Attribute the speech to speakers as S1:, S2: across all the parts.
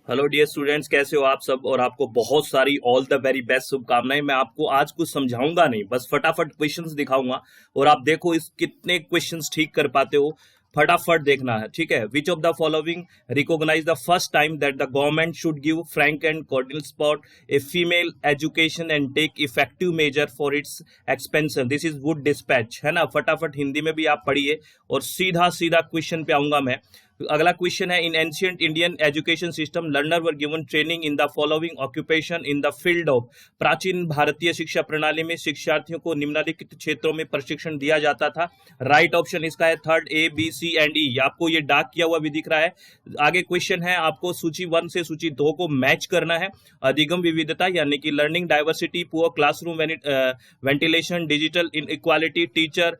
S1: Hello dear students, कैसे हो आप सब। और आपको बहुत सारी ऑल द वेरी बेस्ट शुभकामनाएं। मैं आपको आज कुछ समझाऊंगा नहीं, बस फटाफट क्वेश्चंस दिखाऊंगा और आप देखो इस कितने क्वेश्चंस ठीक कर पाते हो। फटाफट देखना है, ठीक है। Which of the following recognise the first time that the government should give frank and cordial support a female education and take effective measure for its expansion. This is Wood dispatch, है ना। फटाफट हिंदी में भी आप पढ़िए और सीधा सीधा क्वेश्चन पे आऊंगा मैं। अगला क्वेश्चन है, in ancient Indian education system learner were given training in the following occupation in the field of. प्राचीन भारतीय शिक्षा प्रणाली में शिक्षार्थियों को निम्नलिखित क्षेत्रों में प्रशिक्षण दिया जाता था। राइट ऑप्शन इसका है third, A B C and E. आपको ये डार्क किया हुआ भी दिख रहा है। आगे क्वेश्चन है, आपको सूची 1 से सूची 2 को मैच करना है। अधिगम विविधता यानी कि learning diversity, poor classroom ventilation, digital inequality, teacher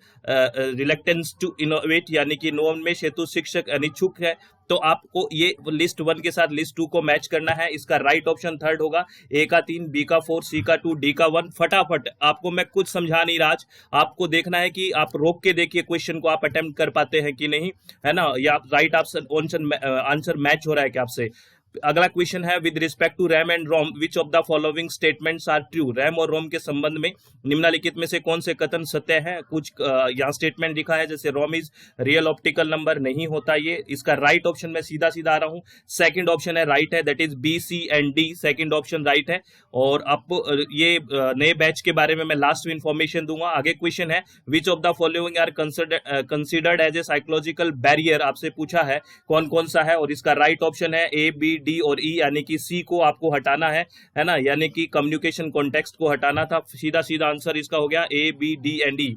S1: reluctance to innovate यानी कि नवोन्मेष हेतु शिक्षक अनिच्छुक है। तो आपको ये लिस्ट 1 के साथ लिस्ट 2 को मैच करना है। इसका राइट ऑप्शन थर्ड होगा। ए का 3, बी का 4, सी का 2, डी का 1। फटाफट, आपको मैं कुछ समझा नहीं रहा आज, आपको देखना है कि आप रोक के देखिए क्वेश्चन को, आप अटेम्प्ट कर पाते हैं कि नहीं, है ना, या राइट आंसर मैच हो रहा है क्या आपसे। अगला क्वेश्चन है, with respect to RAM and ROM which of the following statements are true. RAM और रोम के संबंध में निम्नलिखित में से कौन से कथन सत्य है। कुछ यहाँ स्टेटमेंट लिखा है, जैसे रोम इज रियल ऑप्टिकल नंबर, नहीं होता ये। इसका राइट ऑप्शन में सीधा सीधा आ रहा हूं, सेकंड ऑप्शन है राइट है, that is B C and D. Second option right है। और आपको ये नए बैच के बारे में मैं लास्ट में इंफॉर्मेशन दूंगा। आगे क्वेश्चन है, which of the following are considered as a psychological barrier. आपसे पूछा है कौन कौन सा है, और इसका राइट ऑप्शन है ए बी डी और ई, यानी कि सी को आपको हटाना है ना, यानी कि कम्युनिकेशन कॉन्टेक्स्ट को हटाना था। सीधा सीधा आंसर इसका हो गया ए बी डी एंड ई।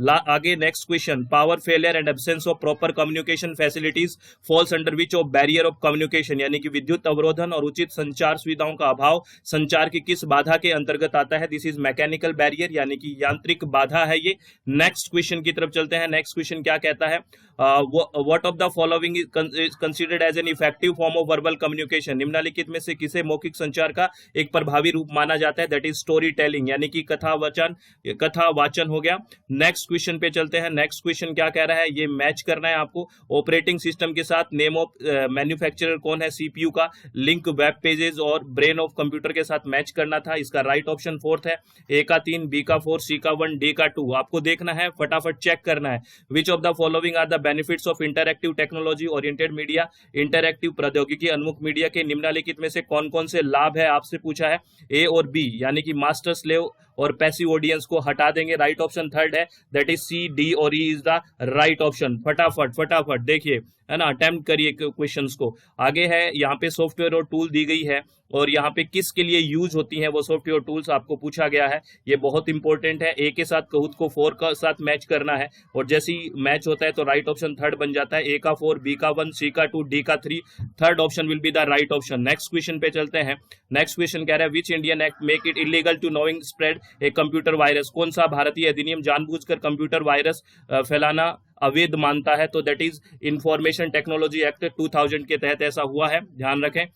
S1: आगे next question, power failure and absence of proper communication facilities falls under which of barrier of communication, यानी कि विद्युत अवरोधन और उचित संचार सुविधाओं का अभाव संचार की किस बाधा के अंतर्गत आता है। दिस इज मैकेनिकल बैरियर, यानी कि यांत्रिक बाधा है ये। नेक्स्ट क्वेश्चन की तरफ चलते हैं। नेक्स्ट क्वेश्चन क्या कहता है, what of the following is considered as an effective form of verbal communication. निम्नलिखित में से किसे मौखिक संचार का एक प्रभावी रूप माना जाता है। दैट इज स्टोरी टेलिंग, यानी कि कथा वाचन हो गया। नेक्स्ट क्वेश्चन पे चलते हैं। नेक्स्ट क्वेश्चन क्या कह रहा है, ये मैच करना है आपको। ऑपरेटिंग सिस्टम के साथ नेम ऑफ मैन्युफैक्चरर कौन है, सीपीयू का। लिंक वेब पेजेस और ब्रेन ऑफ कंप्यूटर के साथ मैच करना था। इसका राइट ऑप्शन फोर्थ है। ए का 3, बी का 4, सी का 1, डी का 2। आपको देखना है, फटाफट चेक करना है। Which of the following are the benefits of interactive technology oriented media. Interactive प्रौद्योगिकी अन्मुख मीडिया के निम्नलिखित में से कौन कौन से लाभ है, आपसे पूछा है। ए और बी, यानी कि मास्टर स्लेव और पैसिव ऑडियंस को हटा देंगे। राइट ऑप्शन थर्ड है, दैट इज सी डी और ई इज द राइट ऑप्शन। फटाफट फटाफट देखिए, है ना, अटेम्प्ट करिए क्वेश्चंस को। आगे है, यहाँ पे सॉफ्टवेयर और टूल दी गई है और यहाँ पे किसके लिए यूज होती हैं वो सॉफ्टवेयर टूल्स आपको पूछा गया है। ये बहुत इंपॉर्टेंट है। ए के साथ खुद को 4 का साथ मैच करना है और जैसे ही मैच होता है तो राइट ऑप्शन थर्ड बन जाता है। ए का 4, बी का 1, सी का 2, डी का 3। Third option will be the right option. Next question पे चलते हैं। नेक्स्ट क्वेश्चन कह रहा है, which Indian act make it illegal to knowing spread a computer virus. कौन सा भारतीय अधिनियम जानबूझकर कंप्यूटर वायरस फैलाना अवैध मानता है। तो that is information technology act 2000 के तहत ऐसा हुआ है, ध्यान रखें।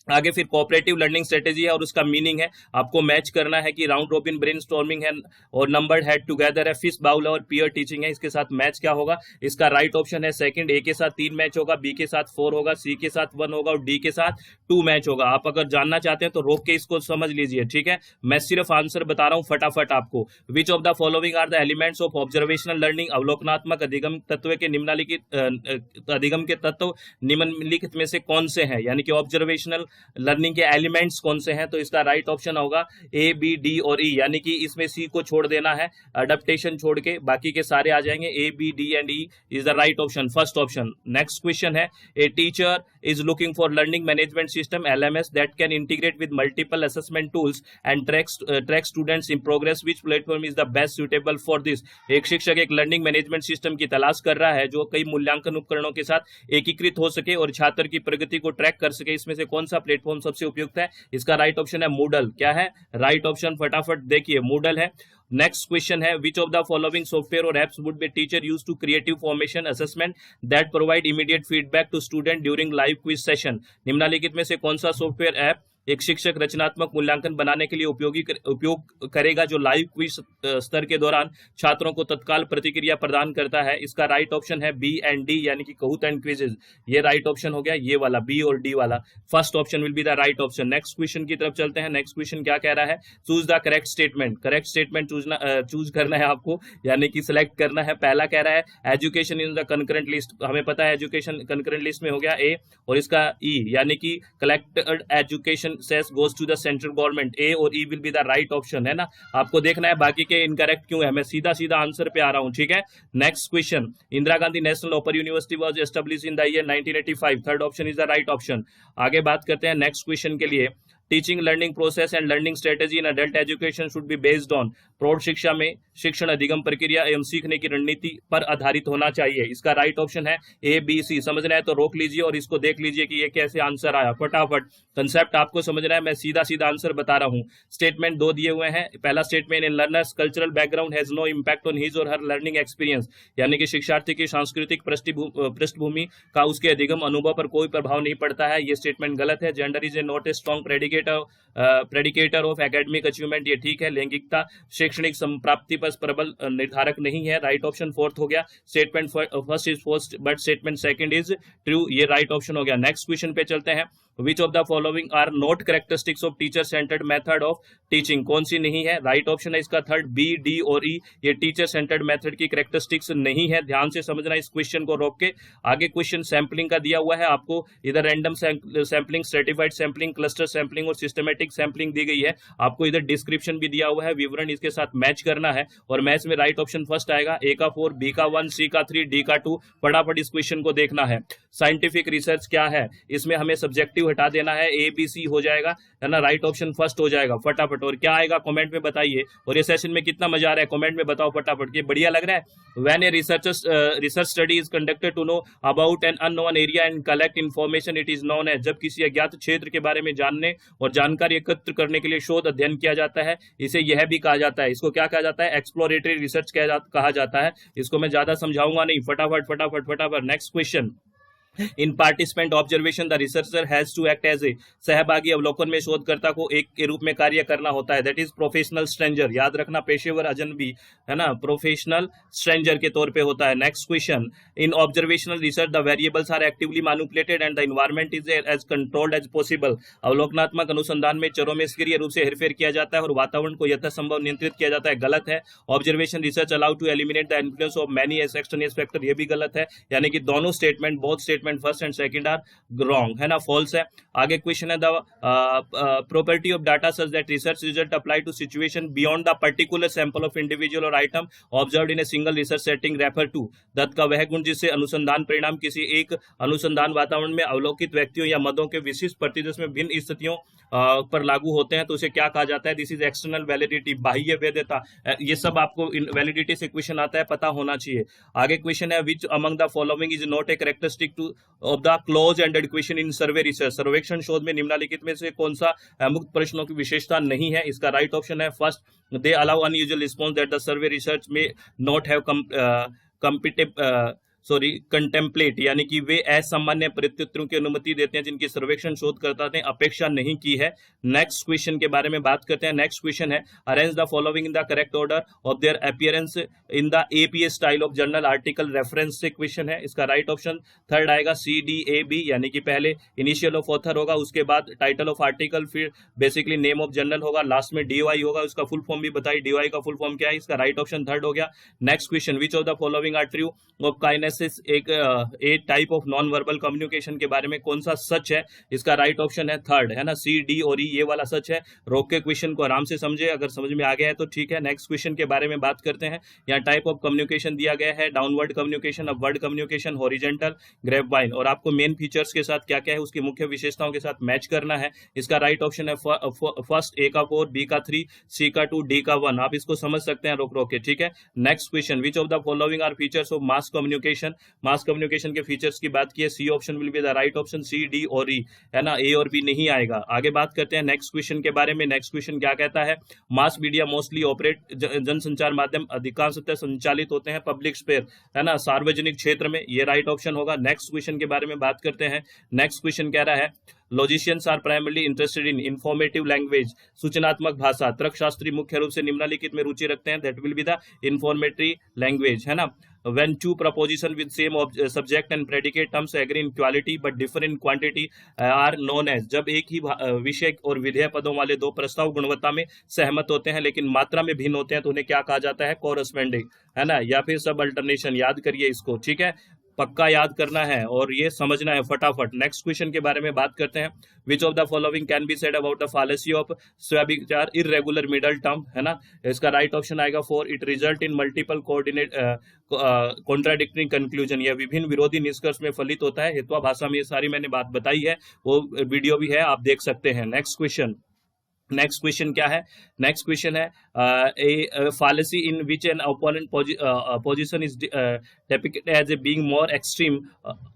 S1: आगे फिर कोऑपरेटिव लर्निंग स्ट्रेटेजी है और उसका मीनिंग है, आपको मैच करना है कि राउंड रॉबिन ब्रेनस्टॉर्मिंग है और नंबर्ड हेड टुगेदर है, फिश बाउल और पीयर टीचिंग है। इसके साथ मैच क्या होगा, इसका राइट ऑप्शन है सेकंड। ए के साथ 3 मैच होगा, बी के साथ 4 होगा, सी के साथ 1 होगा और डी के साथ 2 मैच होगा। आप अगर जानना चाहते हैं तो रोक के इसको समझ लीजिए, ठीक है। मैं सिर्फ आंसर बता रहा हूं फटाफट आपको। Which of the following are the elements of observational learning. अवलोकनात्मक अधिगम तत्व के निम्नलिखित अधिगम के तत्व निम्नलिखित में से कौन से हैं, यानी कि ऑब्जर्वेशनल लर्निंग के एलिमेंट्स कौन से हैं। तो इसका राइट ऑप्शन होगा ए बी डी और ई, यानी कि इसमें सी को छोड़ देना है, अडेप्टेशन छोड़ के बाकी के सारे आ जाएंगे। A B D and E is the right option, first option. Next question है, a teacher is looking for learning management system LMS that can integrate with multiple assessment tools and track students in progress. Which platform is the best suitable for this. एक शिक्षक एक learning management system की तलाश कर रहा है जो कई मूल्यांकन उपकरणों के साथ एकीकृत हो सके और छात्र की प्रगति को ट्रैक कर सके। इसमें से कौन सा प्लेटफॉर्म सबसे उपयुक्त है। इसका राइट ऑप्शन है मूडल। क्या है राइट ऑप्शन, फटाफट देखिए, मूडल है। नेक्स्ट क्वेश्चन है, which of the following software or apps would be teacher use to creative formation assessment that provide immediate feedback to student during live quiz session. निम्नलिखित में से कौन सा सॉफ्टवेयर ऐप एक शिक्षक रचनात्मक मूल्यांकन बनाने के लिए उपयोग करेगा जो लाइव क्विज स्तर के दौरान छात्रों को तत्काल प्रतिक्रिया प्रदान करता है। इसका राइट ऑप्शन है बी एंड डी, यानी कि कहूत एंड क्विजेज। ये राइट ऑप्शन हो गया, ये वाला बी और डी वाला। First option will be the right option. Next question की तरफ चलते हैं। नेक्स्ट क्वेश्चन क्या कह रहा है? Choose the correct statement. Correct statement choose करना है आपको, यानी कि सिलेक्ट करना है। पहला कह रहा है education in the concurrent list. हमें पता है एजुकेशन कंकरेंट लिस्ट में हो गया ए, और इसका ई, यानी कि collected education cess goes to the central government. A और E will be the right option, है ना। आपको देखना है बाकी के इनकरेक्ट क्यों है। मैं सीधा सीधा आंसर पे आ रहा हूं, ठीक है। Next question, Indira Gandhi national open university was established in the year 1985। Third option is the right option. आगे बात करते हैं नेक्स्ट क्वेश्चन के लिए। Teaching learning process and learning strategy in adult education should be based on. प्रौढ़ शिक्षा में शिक्षण अधिगम प्रक्रिया एवं सीखने की रणनीति पर आधारित होना चाहिए। इसका राइट ऑप्शन है ए बी सी। समझना है तो रोक लीजिए और इसको देख लीजिए कि ये कैसे आंसर आया फटाफट। कंसेप्ट आपको समझना है, मैं सीधा सीधा आंसर बता रहा हूं। स्टेटमेंट दो दिए हुए हैं। पहला statement, in learners cultural background has no impact on his और हर लर्निंग एक्सपीरियंस, यानी कि शिक्षार्थी की सांस्कृतिक पृष्ठभूमि का उसके अधिगम अनुभव पर कोई प्रभाव नहीं पड़ता है। ये स्टेटमेंट गलत है। Gender is a not a strong predictor of academic achievement, ये ठीक है। लैंगिकता शैक्षणिक संप्राप्ति पर प्रबल निर्धारक नहीं है। राइट ऑप्शन फोर्थ हो गया। Statement first is false but statement second is true, ये राइट ऑप्शन हो गया। नेक्स्ट क्वेश्चन पे चलते हैं। Which of the following are not characteristics of teacher centered method of teaching? कौन सी नहीं है? राइट ऑप्शन है इसका थर्ड, बी डी और ई। ये टीचर सेंटर्ड मेथड की कैरेक्टरिस्टिक्स नहीं है। ध्यान से समझना इस क्वेश्चन को रोक के। आगे क्वेश्चन सैंपलिंग का दिया हुआ है आपको, इधर random sampling, stratified sampling, cluster sampling और सिस्टमेटिक सैंपलिंग दी गई है। आपको इधर डिस्क्रिप्शन भी दिया हुआ है, विवरण इसके साथ मैच करना है। और मैच में राइट ऑप्शन फर्स्ट आएगा, ए का 4, बी का 1, सी का 3, डी का 2। फटाफट इस क्वेश्चन को देखना है। साइंटिफिक रिसर्च क्या है? इसमें हमें सब्जेक्टिव हटा देना है, ए बी सी हो जाएगा, है ना। राइट ऑप्शन फर्स्ट हो जाएगा फटाफट। और क्या आएगा कमेंट में बताइए। और ये सेशन में कितना मजा आ रहा है कमेंट में बताओ फटाफट, ये बढ़िया लग रहा है। When a research study is conducted to know about an unknown area and collect information, it is known as. जब किसी अज्ञात क्षेत्र के बारे में जानने और जानकारी एकत्र करने के लिए शोध अध्ययन किया जाता है, इसे यह भी कहा जाता है। इसको क्या कहा जाता है? एक्सप्लोरेटरी रिसर्च कहा जाता है। इसको मैं ज्यादा समझाऊंगा नहीं, फटाफट फटाफट फटाफट। Next question, in participant observation the researcher has to act as a. सहभागी अवलोकन में शोधकर्ता को एक के रूप में कार्य करना होता है। That is professional stranger. याद रखना, पेशेवर अजनबी, है ना, प्रोफेशनल स्ट्रेंजर के तौर पे होता है। Next question, in observational research the variables are actively manipulated and the environment is as controlled as possible. अवलोकनात्मक अनुसंधान में चरों में सक्रिय रूप से हेरफेर किया जाता है और वातावरण को यथासंभव नियंत्रित किया जाता है। गलत है। Observation research allow to eliminate the influence of many external factor, ये भी गलत है। यानी कि दोनों statement, both statement first and second are wrong, है ना, फॉल्स है। आगे क्वेश्चन है, the property of data such that research result apply to situation beyond the particular sample of individual or item observed in a single research setting refer to. दत्त का वह गुण जिससे अनुसंधान परिणाम किसी एक अनुसंधान वातावरण में अवलोकित व्यक्तियों या मदों के विशिष्ट परिदृश्य में भिन्न स्थितियों पर लागू होते हैं, तो उसे क्या कहा जाता है? दिस इज एक्सटर्नल वैलिडिटी, बाह्य वैधता। ये सब आपको वैलिडिटी से क्वेश्चन आता है, पता होना चाहिए। आगे क्वेश्चन है, which among the following is not a characteristic two of the close ended question in survey research. सर्वेक्षण शोध में निम्नलिखित में से कौन सा मुक्त प्रश्नों की विशेषता नहीं है? इसका राइट ऑप्शन है first, they allow unusual response that the survey research में नॉट हैव कंटेम्पलेट, यानी कि वे असामान्य प्रत्युत्तरों की अनुमति देते हैं जिनकी सर्वेक्षण शोधकर्ता ने अपेक्षा नहीं की है। नेक्स्ट क्वेश्चन के बारे में बात करते हैं। नेक्स्ट क्वेश्चन है, arrange the following in the correct order of their appearance in the APS style of journal article reference से क्वेश्चन है। इसका राइट ऑप्शन थर्ड आएगा, सी डी ए बी, यानी कि पहले इनिशियल ऑफ ऑथर होगा, उसके बाद टाइटल ऑफ आर्टिकल, फिर बेसिकली नेम ऑफ जर्नल होगा, लास्ट में डीओआई होगा। उसका फुल फॉर्म भी बताइए, डीओआई का फुल फॉर्म क्या है? इसका राइट ऑप्शन थर्ड हो गया। Next question, which of the following are true of kinesis, एक type of non verbal communication के बारे में कौन सा सच है? इसका राइट ऑप्शन है थर्ड, है ना, सी डी और ई, ये वाला सच है। रोक के क्वेश्चन को आराम से समझे, अगर समझ में आ गया है तो ठीक है। नेक्स्ट क्वेश्चन के बारे में बात करते हैं। यहाँ टाइप ऑफ कम्युनिकेशन दिया गया है, downward communication, upward communication, horizontal, grapevine. और आपको मेन फीचर्स के साथ क्या क्या है उसकी मुख्य विशेषताओं के साथ मैच करना है। इसका राइट ऑप्शन है फर्स्ट, ए का 4, बी का 3, सी का 2, डी का 1। आप इसको समझ सकते हैं रोक रोक के, ठीक है। Next question, which of the following are features of mass communication? Communication, mass communication के फीचर्स की बात की है, C option will be the right option, C, D और ई, है ना, ए और बी नहीं आएगा। आगे बात करते हैं नेक्स्ट क्वेश्चन के बारे में। नेक्स्ट क्वेश्चन क्या कहता है, मास मीडिया मोस्टली ऑपरेट, जनसंचार माध्यम अधिकांशतः संचालित होते हैं पब्लिक स्पेयर, है ना, सार्वजनिक क्षेत्र में, ये राइट ऑप्शन होगा। नेक्स्ट क्वेश्चन के बारे में बात करते हैं। नेक्स्ट क्वेश्चन कह रहा है logicians are primarily interested in informative language, सूचनात्मक भाषा, तर्कशास्त्री मुख्य रूप से निम्नलिखित में रुचि रखते हैं, that will be the informatory language, है ना। When two proposition with same subject and predicate terms agree in quality but differ in quantity are known as, जब एक ही विषय और विधेय पदों वाले दो प्रस्ताव गुणवत्ता में सहमत होते हैं लेकिन मात्रा में भिन्न होते हैं तो उन्हें क्या कहा जाता है, कोरस्पेंडिंग, है ना, या फिर सब अल्टरनेशन। याद करिए इसको, ठीक है, पक्का याद करना है और ये समझना है फटाफट। नेक्स्ट क्वेश्चन के बारे में बात करते हैं। Which of the following can be said about the fallacy of स्वविचार इररेगुलर मिडल टर्म, है ना, इसका राइट ऑप्शन आएगा 4, it result in multiple coordinate contradicting conclusion, यह विभिन्न विरोधी निष्कर्ष में फलित होता है। हितवा भाषा में ये सारी मैंने बात बताई है, वो वीडियो भी है, आप देख सकते हैं। नेक्स्ट क्वेश्चन, नेक्स्ट क्वेश्चन क्या है, नेक्स्ट क्वेश्चन है ए fallacy in which an opponent position is depicted as a being more extreme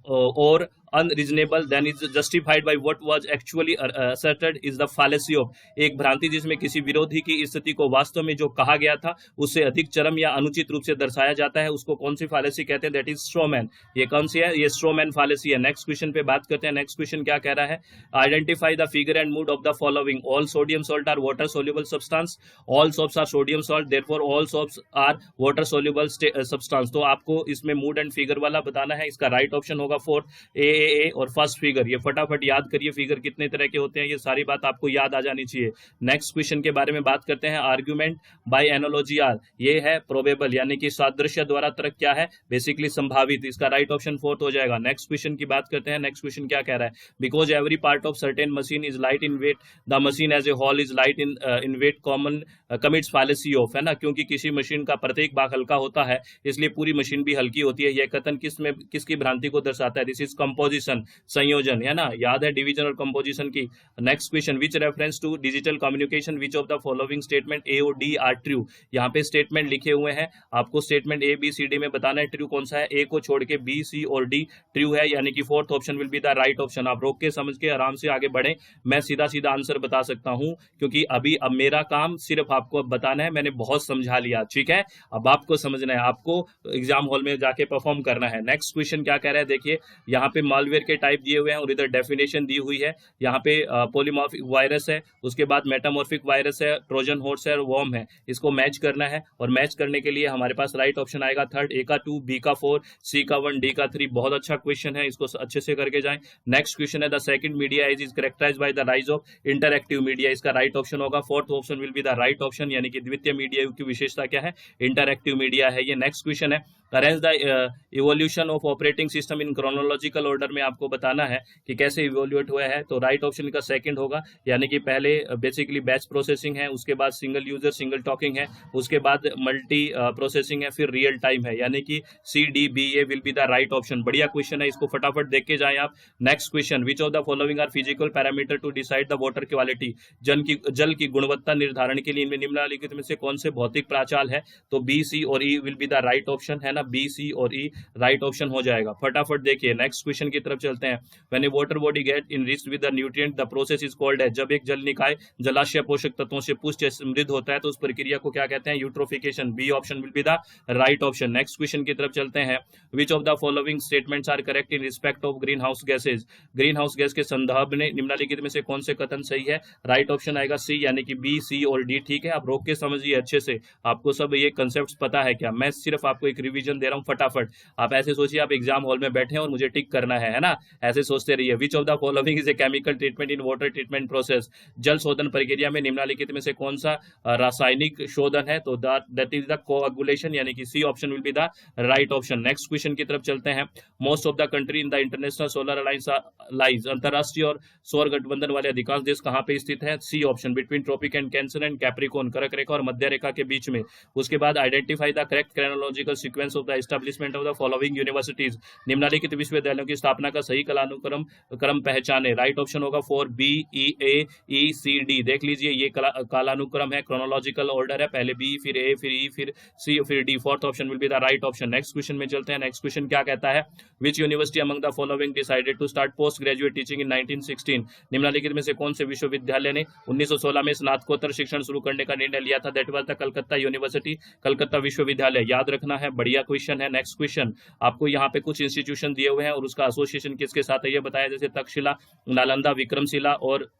S1: or unreasonable than is justified by what was actually asserted is the fallacy of, एक भ्रांति जिसमें किसी विरोधी की स्थिति को वास्तव में जो कहा गया था उससे अधिक चरम या अनुचित रूप से दर्शाया जाता है, उसको कौन सी फालेसी कहते हैं, दैट इज स्ट्रोमैन। ये कौन सी है, ये स्ट्रोमैन फालेसी है। नेक्स्ट क्वेश्चन पे बात करते हैं। नेक्स्ट क्वेश्चन क्या कह रहा है, identify the figure and mood of the following, all sodium salt are water soluble substance, all soaps are sodium salt, therefore all soaps are water soluble substance. तो आपको इसमें मूड एंड फिगर वाला बताना है, इसका राइट ऑप्शन होगा 4, ए और first figure. ये फटाफट याद करिए, फिगर कितने तरह के होते हैं, ये सारी बात आपको याद आ जानी चाहिए। नेक्स्ट क्वेश्चन के बारे में बात करते हैं। आर्ग्यूमेंट बाय एनालॉजी आर, ये है प्रोबेबल, यानी कि सादृश्य द्वारा तर्क क्या है, बेसिकली संभावित, इसका राइट ऑप्शन 4 हो जाएगा। नेक्स्ट क्वेश्चन की बात करते हैं। नेक्स्ट क्वेश्चन क्या कह रहा है, because every part of certain machine is light in weight, the machine as a whole is light in weight common commits fallacy of, है ना, क्योंकि किसी मशीन का प्रत्येक भाग हल्का होता है इसलिए पूरी मशीन भी हल्की होती है। यह कथन किसकी भ्रांति को दर्शाता है, दिस इज कंपोजिशन, संयोजन, है ना, याद है डिवीजन और कंपोजिशन की। Next question, which reference to digital communication, which of the following statement A और डी आर ट्रू, यहाँ पे स्टेटमेंट लिखे हुए हैं, आपको statement A B C D में बताना है ट्रू कौन सा है। ए को छोड़ के बी सी और डी ट्रू है, यानी कि fourth option will be the right option. आप रोक के समझ के आराम से आगे बढ़े, मैं सीधा सीधा आंसर बता सकता हूं क्योंकि अभी अब मेरा काम सिर्फ आपको बताना है, मैंने बहुत समझा लिया, ठीक है, अब आपको समझना है, आपको एग्जाम हॉल में जाके परफॉर्म करना है। नेक्स्ट क्वेश्चन क्या कह रहा है, देखिए यहाँ पे मालवेयर के टाइप दिए हुए हैं और इधर डेफिनेशन दी हुई है। यहाँ पे पॉलीमॉर्फिक वायरस है, उसके बाद मेटामॉर्फिक वायरस है, ट्रोजन हॉर्स है और वॉर्म है, इसको मैच करना है और मैच करने के लिए हमारे पास राइट ऑप्शन आएगा 3, ए का 2, बी का 4, सी का 1, डी का 3। बहुत अच्छा क्वेश्चन है, इसको अच्छे से करके जाएं। नेक्स्ट क्वेश्चन है the second media age is characterised by the rise of interactive media, इसका राइट ऑप्शन होगा fourth option will be the right option, यानी कि द्वितीय मीडिया की विशेषता क्या है, इंटरएक्टिव मीडिया है ये। नेक्स्ट क्वेश्चन है arrange the evolution of operating system in chronological order में आपको बताना है कि कैसे इवोल्यूट हुआ है, तो राइट ऑप्शन का सेकंड होगा, यानी कि पहले बेसिकली बैच प्रोसेसिंग है, उसके बाद सिंगल यूजर सिंगल टॉकिंग है, उसके बाद मल्टी प्रोसेसिंग है, फिर रियल टाइम है, यानी कि C D B A will be the right option. बढ़िया क्वेश्चन है, इसको फटाफट देख के जाएं आप। Next question, which of the following are physical parameter to decide the water quality, जल की गुणवत्ता निर्धारण के लिए इनमें निम्नलिखित में से कौन से भौतिक प्राचाल है, तो बी सी और E will be the right option, है ना, बी सी और ई राइट ऑप्शन हो जाएगा। फटाफट देखिए नेक्स्ट क्वेश्चन की तरफ चलते हैं। When A water body get enriched with the nutrient the process is called है, जब एक जल निकाय जलाशय पोषक तत्वों से पुष्ट समृद्ध होता है तो उस प्रक्रिया को क्या कहते हैं, eutrophication, B option will be the right option. Next question की तरफ चलते हैं। Which of the following statements are correct in respect of greenhouse gases, greenhouse gas के संदर्भ में निम्नलिखित में से कौन से कथन सही है, राइट ऑप्शन आएगा सी, यानी कि बी सी और डी, ठीक है, आप रोक के समझिए अच्छे से, आपको सब ये कंसेप्ट पता है क्या, मैं सिर्फ आपको एक रिवीजन दे रहा हूं फटाफट। आप ऐसे सोचिए आप एग्जाम हॉल में बैठे हैं और मुझे टिक करना है ना, ऐसे सोचते रहिए। विच of the following is a chemical treatment in water treatment process, जल शोधन प्रक्रिया में निम्नलिखित में से कौन सा रासायनिक शोधन है, तो दैट इज द कोएगुलेशन, यानी कि C option will be the right option. Next question की तरफ चलते हैं। Most of the country in the international solar alliance lies, अंतरराष्ट्रीय और सौर गठबंधन वाले अधिकांश देश कहां पे स्थित है, C option, between tropic and Cancer and Capricorn, कर्क रेखा और मध्य रेखा के बीच में। उसके बाद identify the correct chronological sequence sequence of the establishment of the following universities, निम्नलिखित विश्वविद्यालयों की स्थापना का सही क्रम पहचाने। राइट ऑप्शन होगा 4B EAECD। देख लीजिए ये कालानुक्रम है, क्रोनोलॉजिकल ऑर्डर है, पहले B फिर A फिर E फिर C फिर D। Fourth option will be the right option. Next question में चलते हैं। नेक्स्ट क्वेश्चन क्या कहता है, which university among the following decided to start post graduate teaching in 1916, निम्नलिखित में से कौन से विश्वविद्यालय ने 1916 में स्नातकोत्तर शिक्षण शुरू करने का निर्णय लिया था? That was the Calcutta university, Calcutta विश्वविद्यालय। याद रखना है, बढ़िया क्वेश्चन है। नेक्स्ट क्वेश्चन, आपको यहाँ पे कुछ इंस्टीट्यूशन दिए हुए हैं और उसका एसोसिएशन किसके साथ है ये बताया, जैसे तक्षशिला, नालंदा, विक्रमशिला और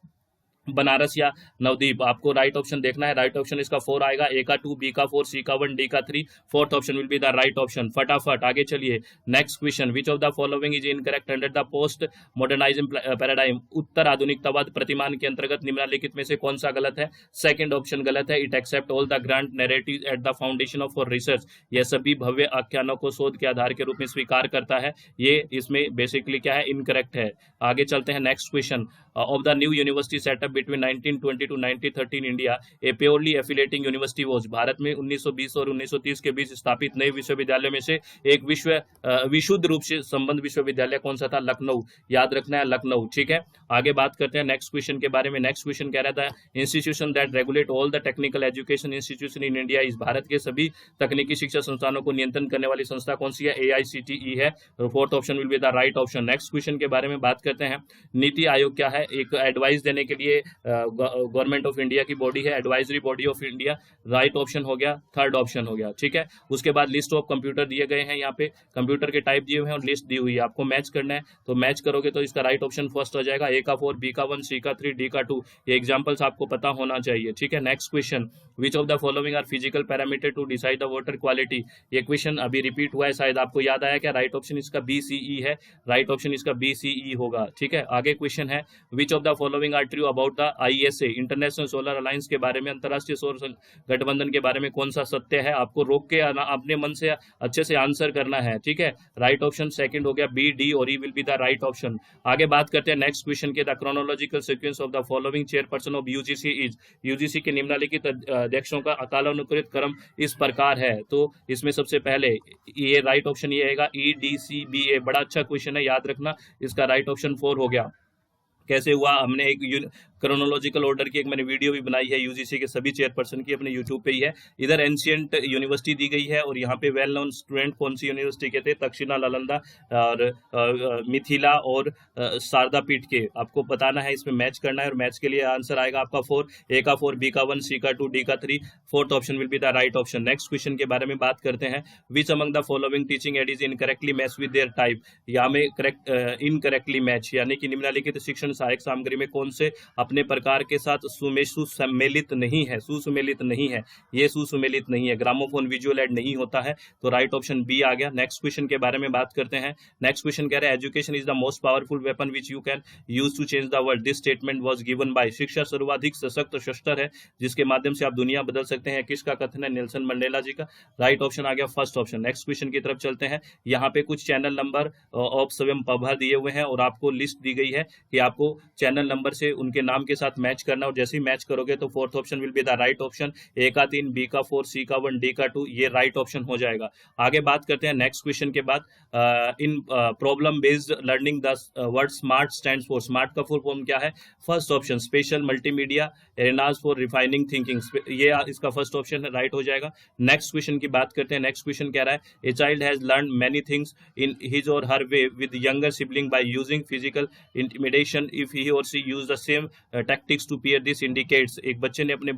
S1: बनारस या नवदीप। आपको राइट ऑप्शन देखना है। राइट ऑप्शन इसका 4 आएगा, ए का 2, बी का 4, सी का 1, डी का 3। Fourth option will be the right option. फटाफट आगे चलिए। Next question, which of the following is incorrect under the post modernism paradigm, उत्तर आधुनिकतावाद प्रतिमान के अंतर्गत निम्नलिखित में से कौन सा गलत है? सेकंड ऑप्शन गलत है, it accept all the grand narrative at the foundation of for research, यह सभी भव्य आख्यानों को शोध के आधार के रूप में स्वीकार करता है। ये इसमें बेसिकली क्या है, इनकरेक्ट है। आगे चलते हैं। Next question, of the new university set up between 1920 to 1913 India, a purely affiliating university was, Bharat में 1920 और 1930 के बीच स्थापित नए विश्वविद्यालयों में से एक विशुद्ध रूप से संबंध विश्वविद्यालय कौन सा था? लखनऊ। याद रखना है, लखनऊ। ठीक है, आगे बात करते हैं नेक्स्ट क्वेश्चन के बारे में। नेक्स्ट क्वेश्चन कह रहा था, institution that regulate all the technical education institution in India is, Bharat के सभी तकनीकी शिक्षा संस्थानों को नियंत्रण करने वाली संस्था कौन सी है? AICTE है। Fourth option will be the right option. Next question के बारे में बात करते हैं। नीति आयोग क्या है? एक एडवाइस देने के लिए गवर्नमेंट ऑफ इंडिया की बॉडी है, advisory body of India. Right option हो गया, थर्ड ऑप्शन हो गया। ठीक है, उसके बाद लिस्ट ऑफ कंप्यूटर दिए गए हैं, यहाँ पे कंप्यूटर के टाइप दिए हुए हैं और लिस्ट दी हुई है, आपको मैच करना है। तो मैच करोगे तो इसका राइट ऑप्शन फर्स्ट हो जाएगा, ए का 4, बी का 1, सी का 3, डी का 2। ये एग्जांपल्स आपको पता होना चाहिए। ठीक है, next question, which of the following are physical parameter to decide the water quality, ये क्वेश्चन अभी रिपीट हुआ है, शायद आपको याद आया क्या? राइट ऑप्शन इसका BCE है, राइट ऑप्शन इसका BCE होगा। ठीक है, आगे क्वेश्चन है, which of the following are true about the ISA, international solar alliance के बारे में, अंतरराष्ट्रीय सौर गठबंधन के बारे में कौन सा सत्य है? आपको रोक के अपने मन से अच्छे से आंसर करना है। ठीक है, राइट ऑप्शन सेकंड हो गया, B, D और E will be the right option. आगे बात करते हैं नेक्स्ट क्वेश्चन के, the chronological sequence of the following chairperson of UGC is, UGC के निम्नलिखित अध्यक्षों का कालानुक्रमित क्रम इस प्रकार है। तो इसमें सबसे पहले ये राइट ऑप्शन ये आएगा EDCBA। बड़ा अच्छा क्वेश्चन है, याद रखना। इसका राइट ऑप्शन 4 हो गया। कैसे हुआ? हमने एक क्रोनोलॉजिकल ऑर्डर की एक मैंने वीडियो भी बनाई है यूजीसी के सभी चेयरपर्सन की, अपने यूट्यूब पे ही है। इधर एंशियंट यूनिवर्सिटी दी गई है और यहाँ पे वेल नोन स्टूडेंट कौन सी यूनिवर्सिटी के थे? तक्षशिला, नालंदा और मिथिला और शारदा पीठ के। आपको बताना है, इसमें मैच करना है और मैच के लिए आंसर आएगा आपका 4, ए का 4, बी का 1, सी का 2, डी का 3। Fourth option will be the right option. Next question के बारे में बात करते हैं, which among the following teaching add is incorrectly match with their type, यहाँ में इनकरेक्टली मैच, यानी कि निम्नलिखित शिक्षण सहायक सामग्री में कौन से अपने प्रकार के साथ सुमेलित नहीं है? सुसुमेलित नहीं है, ये सुसुमेलित नहीं है। ग्रामोफोन विजुअल एड नहीं होता है, तो राइट ऑप्शन बी आ गया। नेक्स्ट क्वेश्चन के बारे में बात करते हैं। नेक्स्ट क्वेश्चन कह रहा है, education is the most powerful weapon which you can use to change the world, this statement was given by, शिक्षा सर्वाधिक सशक्त शस्त्र है जिसके माध्यम से आप दुनिया बदल सकते हैं, किसका कथन है? नेल्सन मंडेला जी का। राइट ऑप्शन आ गया फर्स्ट ऑप्शन। नेक्स्ट क्वेश्चन की तरफ चलते हैं। यहाँ पे कुछ चैनल नंबर ऑफ स्वयं प्रभा दिए हुए हैं और आपको लिस्ट दी गई है कि आपको चैनल नंबर से उनके नाम के साथ मैच करना, और जैसे ही मैच करोगे तो fourth option will be the right option. A का 3, बी का 4, सी का 1, डी का 2, ये राइट ऑप्शन हो जाएगा। आगे बात करते हैं नेक्स्ट क्वेश्चन के बाद, in problem based learning the word SMART stands for, SMART का फुल फॉर्म क्या है? First option special multimedia arenas for refining thinking, ये इसका फर्स्ट ऑप्शन है, राइट हो जाएगा। नेक्स्ट क्वेश्चन की बात करते हैं। नेक्स्ट क्वेश्चन कह रहा है, a child has learn many things in his और her way with younger sibling by using physical intimidation if he or she use the same tactics to peer, this indicates, एक बच्चे ने अपने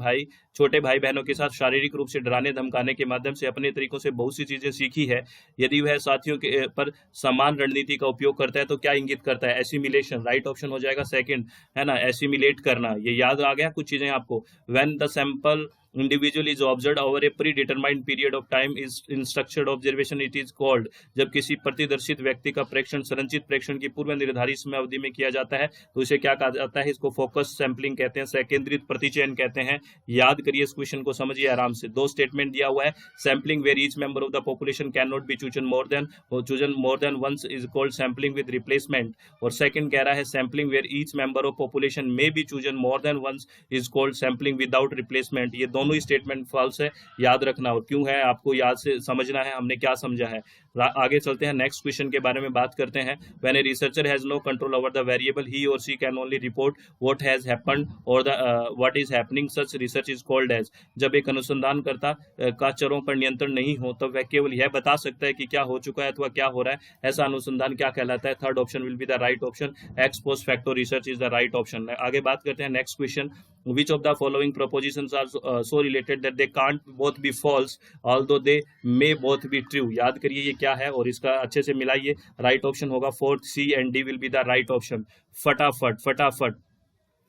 S1: छोटे भाई बहनों के साथ शारीरिक रूप से डराने धमकाने के माध्यम से अपने तरीकों से बहुत सी चीजें सीखी है। यदि वह साथियों के पर समान रणनीति का उपयोग करता है तो क्या इंगित करता है? एसिमिलेशन, राइट ऑप्शन हो जाएगा सेकंड, है ना, एसिमिलेट करना। ये याद आ गया कुछ चीजें आपको। When the sample individual is observe over A pre determined period of time is in structured observation it is called, जब किसी प्रतिदर्शित व्यक्ति का प्रेक्षण संरचित प्रेक्षण की पूर्व निर्धारित समय अवधि में किया जाता है तो इसे क्या कहा जाता है? इसको फोकस सैंपलिंग कहते हैं, सकेंद्रित प्रतिचयन कहते हैं। याद करिए इस क्वेश्चन को, समझिए आराम से। दो स्टेटमेंट दिया हुआ है, sampling where each member of the population can not be chosen more than once is called sampling with replacement, और सेकंड कह रहा है sampling where each member of population may be chosen more than once is called sampling without replacement. ये दोनों दोनों ही statement false है, याद रखना। और क्यों है आपको याद से समझना है हमने क्या समझा है। आगे चलते हैं, नेक्स्ट क्वेश्चन के बारे में बात करते हैं। When a researcher has no control over the variable he or she can only report what has happened or the what is happening, such research is called as. जब एक अनुसंधानकर्ता का चरों पर नियंत्रण नहीं हो तब वह केवल यह बता सकता है कि क्या हो चुका है अथवा क्या हो रहा है, ऐसा अनुसंधान क्या कहलाता है। Third option will be the right option, x post facto research is the right option. आगे बात करते हैं next question, which of the following propositions are so related that they can't both be false although they may both be true। याद करिए ये क्या है और इसका अच्छे से मिलाइए। राइट ऑप्शन होगा fourth, C and D will be the right option. फटाफट फटाफट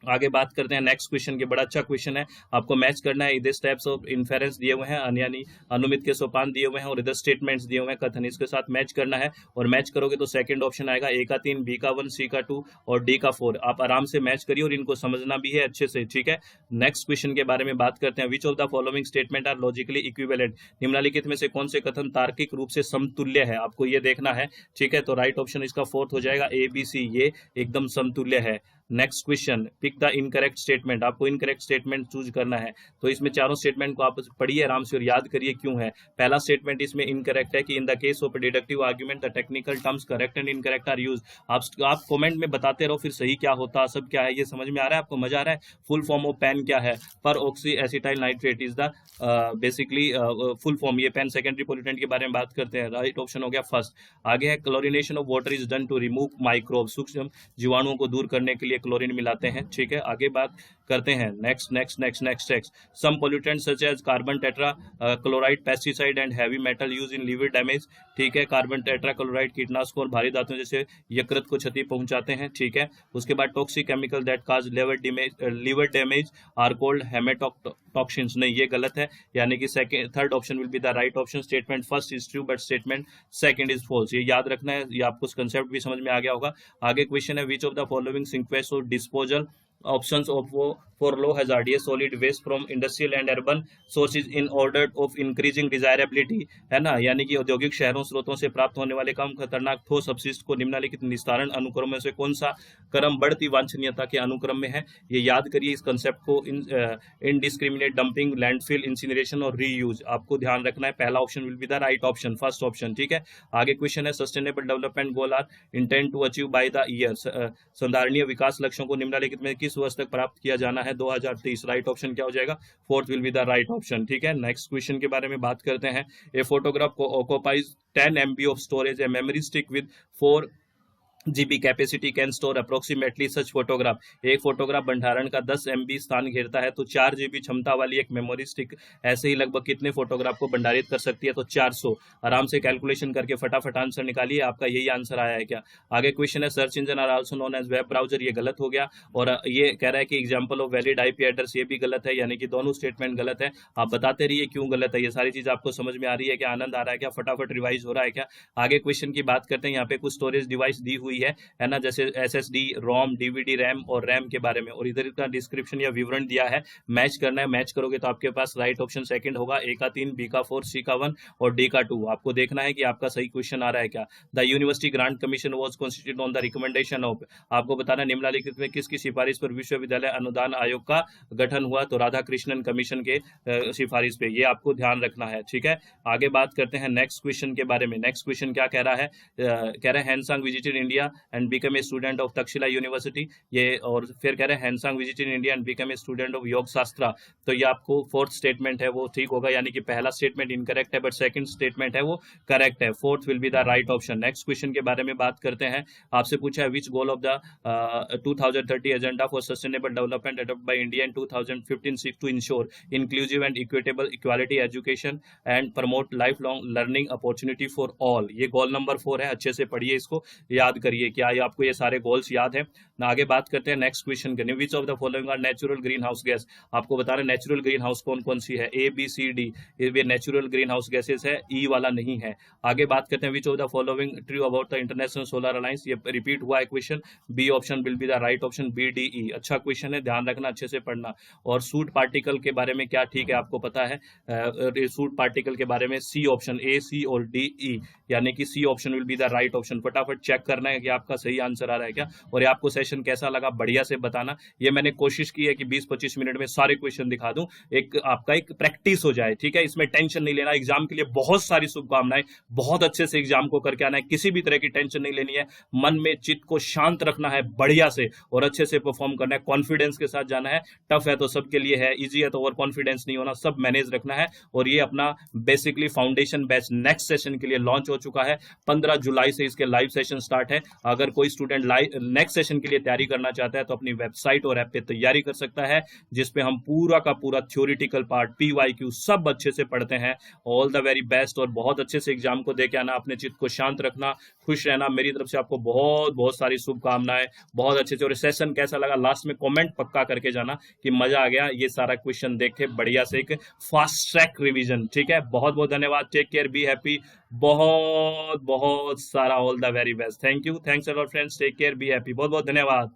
S1: आगे बात करते हैं नेक्स्ट क्वेश्चन के। बड़ा अच्छा क्वेश्चन है, आपको मैच करना है। इधर स्टेप्स ऑफ इन्फेरेंस दिए हुए हैं, यानी अनुमित के सोपान दिए हुए हैं, और इधर स्टेटमेंट्स दिए हुए हैं कथन, इसके साथ मैच करना है। और मैच करोगे तो सेकंड ऑप्शन आएगा, ए का 3, बी का 1, सी का 2 और डी का 4। आप आराम से मैच करिए और इनको समझना भी है अच्छे से, ठीक है। नेक्स्ट क्वेश्चन के बारे में बात करते हैं। Which of the following statement are logically equivalent. निम्नलिखित में से कौन से कथन तार्किक रूप से समतुल्य है, आपको ये देखना है, ठीक है। तो राइट ऑप्शन इसका फोर्थ हो जाएगा, ए बी सी, ये एकदम समतुल्य है। Next question, pick the incorrect statement. आपको इनकरेक्ट स्टेटमेंट चूज करना है। तो इसमें चारों स्टेटमेंट को आप पढ़िए आराम से और याद करिए क्यों है। पहला स्टेटमेंट इसमें इनकरेक्ट है कि in the case of deductive argument the technical terms correct and incorrect are use. आप कमेंट में बताते रहो फिर सही क्या होता, सब क्या है, ये समझ में आ रहा है आपको, मजा आ रहा है। फुल फॉर्म ऑफ पेन क्या है, पर oxy acetyl nitrate is the basically full form. ये पेन सेकेंडरी पोल्यूटेंट के बारे में बात करते हैं, राइट ऑप्शन हो गया फर्स्ट। आगे है chlorination of water is done to remove microbe. सूक्ष्म जीवाणुओं को दूर करने के लिए क्लोरीन मिलाते हैं, ठीक है। आगे बात करते हैं next some pollutant such as carbon tetrachloride pesticide and heavy metal use in liver damage, ठीक है। कार्बन टेट्रा क्लोराइड कीटनाशकों और भारी धातुओं जैसे यकृत को क्षति पहुंचाते हैं, ठीक है। उसके बाद toxic chemical that cause liver damage are called hematotoxins. नहीं, ये गलत है, यानी कि third option will be the right option. Statement first is true but statement second is false. ये याद रखना है, ये आपको कंसेप्ट भी समझ में आ गया होगा। आगे क्वेश्चन है, which of the following sequence of disposal options of for low hazardous solid waste from industrial and urban sources in order of increasing desirability, है ना, यानी कि औद्योगिक शहरों स्रोतों से प्राप्त होने वाले कम खतरनाक ठोस अपशिष्ट को निम्नलिखित निस्तारण अनुक्रम में से कौन सा क्रम बढ़ती वांछनीयता के अनुक्रम में है। ये याद करिए इस कंसेप्ट को। इनडिस्क्रिमिनेट डंपिंग, लैंडफिल, इंसिनरेशन और रीयूज आपको ध्यान रखना है। पहला option will be the right option, first option, ठीक है। आगे क्वेश्चन है, sustainable development goal are intend to achieve by the year. संधारणीय विकास लक्ष्यों को निम्नलिखित में किस वर्ष तक प्राप्त किया जाना है, 2030। राइट ऑप्शन क्या हो जाएगा, fourth will be the right option, ठीक है। नेक्स्ट क्वेश्चन के बारे में बात करते हैं। ए फोटोग्राफ को occupies 10 MB of storage, a memory stick with 4 GB capacity can store approximately such photograph. एक फोटोग्राफ भंडारण का 10 MB स्थान घेरता है तो 4 GB क्षमता वाली एक मेमोरी स्टिक ऐसे ही लगभग कितने फोटोग्राफ को भंडारित कर सकती है, तो 400। आराम से कैलकुलेशन करके फटाफट आंसर निकालिए, आपका यही आंसर आया है क्या। आगे क्वेश्चन है, search engine are also known as web browser. ये गलत हो गया, और ये कह रहा है कि example of valid IP address, ये भी गलत है, यानी कि दोनों स्टेटमेंट गलत है। आप बताते रहिए क्यों गलत है, ये सारी चीज आपको समझ में आ रही है क्या, आनंद आ रहा है क्या, फटाफट रिवाइज हो रहा है क्या। आगे क्वेश्चन की बात करते हैं। यहाँ पे कुछ स्टोरेज डिवाइस दी हुई है ना, जैसे SSD, ROM, DVD, RAM और RAM के बारे में, और इधर का डिस्क्रिप्शन या विवरण दिया है। मैच करना है, मैच करोगे तो आपके पास राइट ऑप्शन सेकंड होगा, ए का 3, बी का 4, सी का 1 और डी का 2। आपको देखना है कि आपका सही क्वेश्चन आ रहा है क्या। The university grant commission was constituted on the recommendation of. आपको बताना निम्नलिखित में किसकी सिफारिश पर विश्वविद्यालय अनुदान आयोग का गठन हुआ, तो राधाकृष्णन कमीशन के सिफारिश पे। ये आपको ध्यान रखना है, ठीक है। आगे बात करते हैं नेक्स्ट क्वेश्चन के बारे में। नेक्स्ट क्वेश्चन क्या कह रहा है, कह रहा है Hiuen Tsang visited India and become a student of Takshashila university. ये और फिर कह रहे हैं Hiuen Tsang visited India and become a student of yoga shastra. तो ये आपको फोर्थ स्टेटमेंट है वो ठीक होगा, यानी कि पहला स्टेटमेंट इनकरेक्ट है बट सेकंड स्टेटमेंट है वो करेक्ट है, fourth will be the right option. Next question के बारे में बात करते हैं। आपसे पूछा है, which goal of the 2030 agenda for sustainable development adopted by India in 2015 to ensure inclusive and equitable equality education and promote life long learning opportunity for all. ये गोल नंबर 4 है, अच्छे से पढ़िए, इसको याद करिए। क्या ये आपको ये सारे गोल्स याद है ना। आगे बात करते हैं नेक्स्ट क्वेश्चन के। Which of the following are natural greenhouse gas. आपको बता रहे नेचुरल ग्रीन हाउस कौन कौन सी है, A B C D। ये नेचुरल ग्रीन हाउस गैसेस है, E वाला नहीं है। आगे बात करते हैं, which of the following true about the international solar alliance. ये रिपीट हुआ है question, B option will be the right option, B D E। अच्छा क्वेश्चन है, ध्यान रखना, अच्छे से पढ़ना। और सूट पार्टिकल के बारे में क्या ठीक है आपको पता है, सूट पार्टिकल के बारे में C ऑप्शन, A C और D E, यानी कि C option will be the right option. फटाफट चेक करना है है कि आपका सही आंसर आ रहा है क्या, और ये आपको सेशन कैसा लगा बढ़िया से बताना। ये मैंने कोशिश की है कि 20-25 मिनट में सारे क्वेश्चन दिखा दूं, एक आपका एक प्रैक्टिस हो जाए, ठीक है। इसमें टेंशन नहीं लेना, एग्जाम के लिए बहुत सारी शुभकामनाएं, बहुत अच्छे से एग्जाम को करके आना है, किसी भी तरह की टेंशन नहीं लेनी है, मन में चित्त को शांत रखना है बढ़िया से, और अच्छे से परफॉर्म करना है, कॉन्फिडेंस के साथ जाना है। टफ है तो सबके लिए है, इजी है तो ओवर कॉन्फिडेंस नहीं होना, सब मैनेज रखना है। और ये अपना basically foundation batch next session के लिए लॉन्च हो चुका है। 15 जुलाई से इसके लाइव सेशन स्टार्ट है। अगर कोई स्टूडेंट नेक्स्ट सेशन के लिए तैयारी करना चाहता है तो अपनी वेबसाइट और ऐप पे तैयारी कर सकता है, जिसपे हम पूरा का पूरा थ्योरेटिकल पार्ट, PYQ सब अच्छे से पढ़ते हैं। ऑल द वेरी बेस्ट, और बहुत अच्छे से एग्जाम को देके आना, अपने चित्त को शांत रखना, खुश रहना। मेरी तरफ से आपको बहुत बहुत सारी शुभकामनाएं, बहुत अच्छे से। और सेशन कैसा लगा लास्ट में कमेंट पक्का करके जाना कि मजा आ गया ये सारा क्वेश्चन देख के, बढ़िया से एक फास्ट ट्रैक रिवीजन, ठीक है। बहुत बहुत धन्यवाद, टेक केयर, बी हैप्पी, बहुत बहुत सारा all the very best. Thank you, thanks a lot friends, take care, be happy, बहुत बहुत धन्यवाद।